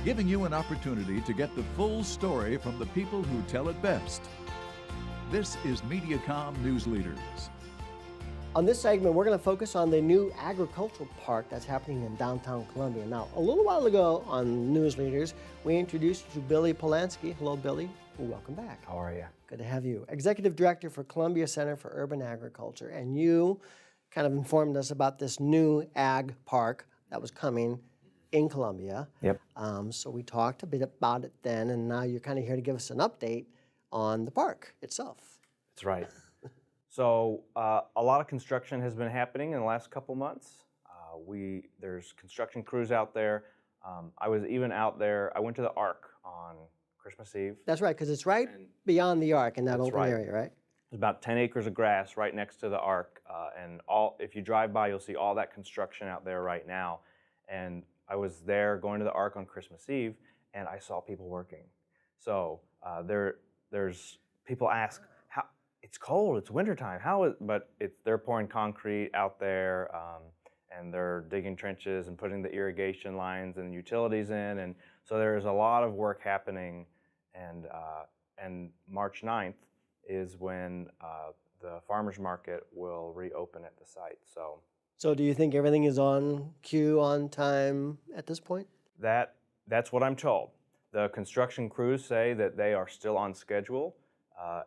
giving you an opportunity to get the full story from the people who tell it best. This is Mediacom Newsleaders. On this segment, we're going to focus on the new agricultural park that's happening in downtown Columbia. Now, a little while ago on Newsleaders, we introduced you to Billy Polanski. Hello, Billy. Welcome back. How are you? Good to have you. Executive Director for Columbia Center for Urban Agriculture. And you kind of informed us about this new ag park that was coming in Columbia. Yep. So we talked a bit about it then, and now you're kind of here to give us an update on the park itself. That's right. So a lot of construction has been happening in the last couple months. There's construction crews out there. I was even out there. I went to the Ark on Christmas Eve. That's right, because it's right beyond the Ark in that open area, right? There's about 10 acres of grass right next to the Ark, and if you drive by, you'll see all that construction out there right now. And I was there going to the Ark on Christmas Eve, and I saw people working. So there's people ask, it's cold, it's wintertime, they're pouring concrete out there, and they're digging trenches and putting the irrigation lines and utilities in, and so there's a lot of work happening, and March 9th is when the farmers market will reopen at the site. So do you think everything is on cue, on time at this point? That's what I'm told. The construction crews say that they are still on schedule,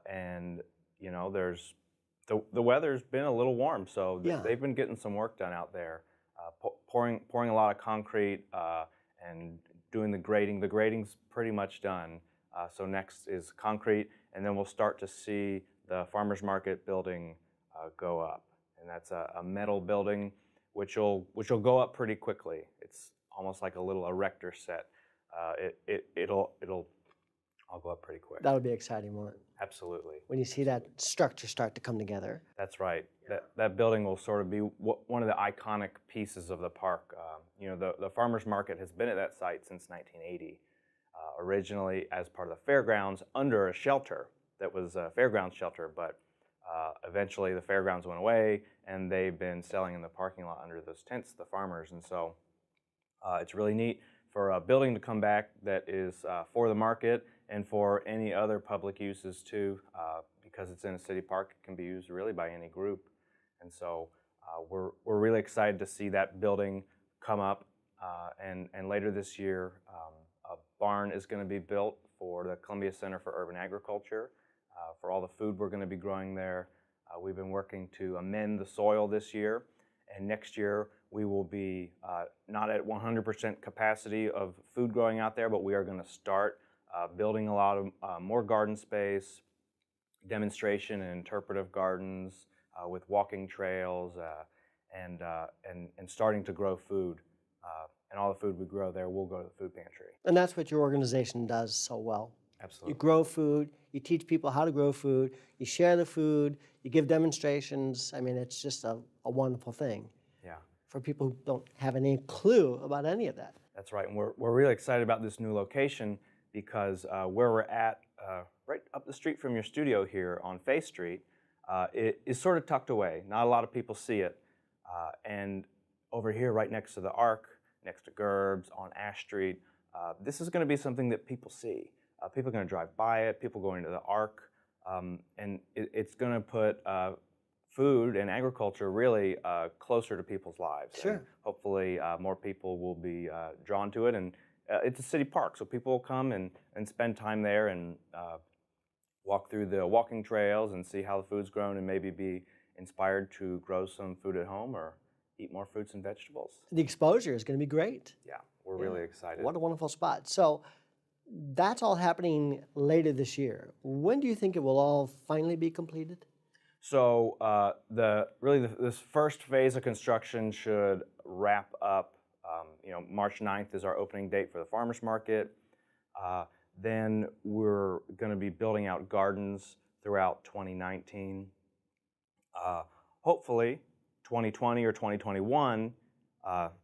and you know, the weather's been a little warm, so they've been getting some work done out there, pouring a lot of concrete and doing the grading. The grading's pretty much done. So next is concrete, and then we'll start to see the farmers market building go up, and that's a metal building which will go up pretty quickly. It's almost like a little erector set. I'll go up pretty quick. That'll be exciting, won't it? Absolutely. When you see that structure start to come together. That's right. That building will sort of be one of the iconic pieces of the park. You know, the farmers market has been at that site since 1980. Originally as part of the fairgrounds under a shelter that was a fairgrounds shelter, but eventually the fairgrounds went away, and they've been selling in the parking lot under those tents, the farmers, and so it's really neat for a building to come back that is for the market and for any other public uses too, because it's in a city park. It can be used really by any group, and so we're really excited to see that building come up, and later this year a barn is going to be built for the Columbia Center for Urban Agriculture, for all the food we're going to be growing there. We've been working to amend the soil this year, and next year we will be not at 100% capacity of food growing out there, but we are going to start building a lot of more garden space, demonstration and interpretive gardens with walking trails, and starting to grow food. And all the food we grow there will go to the food pantry. And that's what your organization does so well. Absolutely. You grow food, you teach people how to grow food, you share the food, you give demonstrations. I mean, it's just a wonderful thing. Yeah. For people who don't have any clue about any of that. That's right, and we're really excited about this new location because where we're at, right up the street from your studio here on Faith Street, it is sort of tucked away. Not a lot of people see it. And over here, right next to the Ark, next to Gerb's, on Ash Street, this is going to be something that people see. People are going to drive by it, people going to the Ark, and it's going to put food and agriculture really closer to people's lives. Sure. And hopefully more people will be drawn to it, and it's a city park, so people will come and spend time there and walk through the walking trails and see how the food's grown and maybe be inspired to grow some food at home or eat more fruits and vegetables. The exposure is going to be great. Yeah, we're really excited. What a wonderful spot. So that's all happening later this year. When do you think it will all finally be completed? So this first phase of construction should wrap up. March 9th is our opening date for the farmers market. Then we're going to be building out gardens throughout 2019. Hopefully, 2020 or 2021,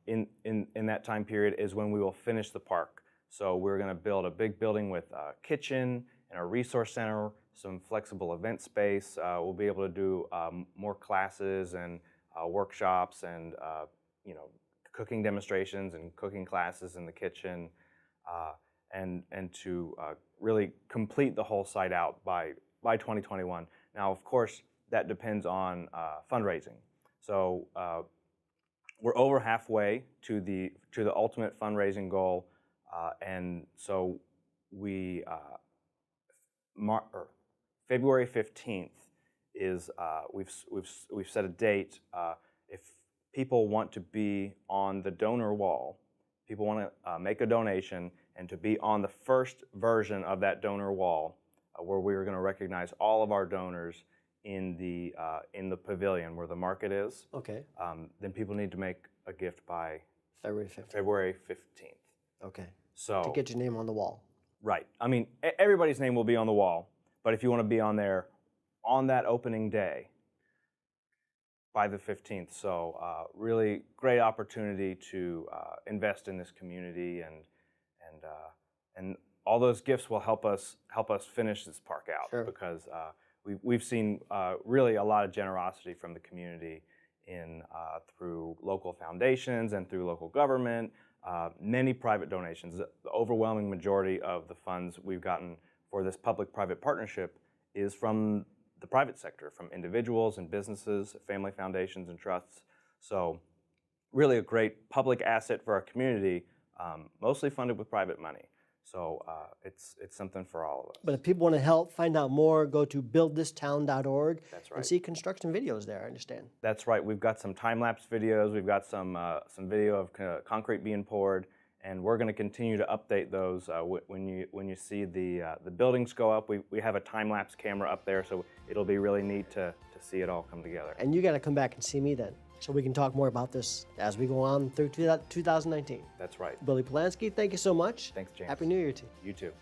in that time period is when we will finish the park. So we're going to build a big building with a kitchen and a resource center, some flexible event space. We'll be able to do more classes and workshops and cooking demonstrations and cooking classes in the kitchen. and to really complete the whole site out by 2021. Now, of course, that depends on fundraising. So we're over halfway to the ultimate fundraising goal, and so we February 15th is we've set a date. If people want to be on the donor wall, people want to make a donation and to be on the first version of that donor wall, where we're going to recognize all of our donors in the pavilion where the market is. Okay. Then people need to make a gift by February 15th. Okay. So to get your name on the wall. Right. I mean, everybody's name will be on the wall, but if you want to be on there on that opening day by the 15th, so really great opportunity to invest in this community, and all those gifts will help us finish this park out. Sure. Because we've seen really a lot of generosity from the community through local foundations and through local government. Many private donations. The overwhelming majority of the funds we've gotten for this public-private partnership is from the private sector, from individuals and businesses, family foundations and trusts. So really a great public asset for our community, mostly funded with private money. So it's something for all of us. But if people want to help, find out more, go to buildthistown.org. That's right. And see construction videos there, I understand. That's right. We've got some time-lapse videos. We've got some video of concrete being poured, and we're going to continue to update those when you see the buildings go up. We have a time-lapse camera up there, so it'll be really neat to see it all come together. And you got to come back and see me then, so we can talk more about this as we go on through 2019. That's right. Billy Polanski, thank you so much. Thanks, James. Happy New Year to you. You too.